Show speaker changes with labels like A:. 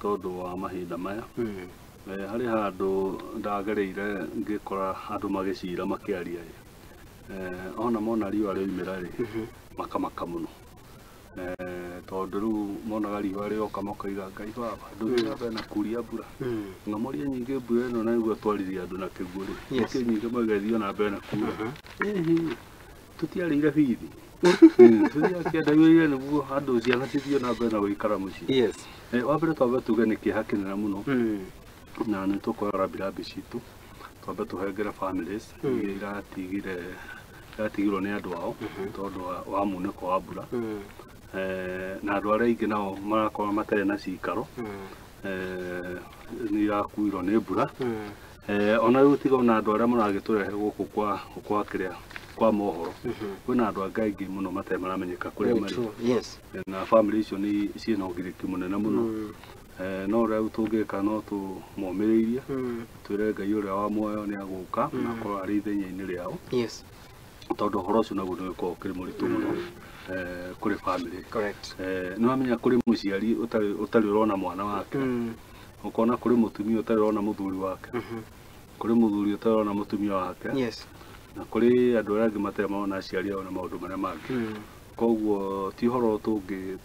A: tondu wa mahinda maya hari handu ndagereire ngikora andu magicira makiaria ona mona riũa rĩoimĩra rĩ makamaka mũno tondu riu monaga riũa rĩoka makauga Ngai baba ndũgĩra bena kuria mbura ng'amoria nyingĩ mbura ĩno na nĩguo twaririe andũ na kĩguũ rĩ nĩkĩ nyingĩ magathio na mbere na kuura tũtiarĩire bithi tũtiakĩendagĩrĩire nĩguo andũ ciana cithiĩ na mbere na gũikara mũciĩ wa mbere twambe tuge nĩ kĩeha kĩnene mũno na nĩ tũkũoya rambirambi citũ twambe tũhengere families iria iratigirwo nĩ andũ ao tondũ wa munĩko wa mbura na andũ arĩa aingĩ nao marakorwo matarĩ na cikaro nĩ irakuirwo nĩ mbura ona rĩu tiga na andũ arĩa maragĩtũrehe gũkũ kwa mohoro kwĩna andũ angĩ aingĩ mũno matarĩ maramenyeka kũrĩa marĩ na family icio nĩ ciĩna ũgirĩki mũnene mũno no rĩu tũngĩka no tũmomĩrĩirie twĩre Ngai ũrĩa wa muoyo nĩ agũka na akorwo arĩ ithenya-inĩ rĩao tondũ ũhoro ũcio naguo nĩ ũkoragwo ũkĩrĩ mũritũ mũno kũrĩ family nĩ wamenya kũrĩ mũciari ũtarĩ ũrona mwana wake ũkona kũrĩ mũtumia ũtarĩ ũrona mũthuri wake kũrĩ mũthuri ũtarĩ ũrona mũtumia wake na kũrĩ andũ arĩa angĩ matarĩ marona aciari ao na maũndũ marĩa mangĩ koguo ti ũhoro tũngĩ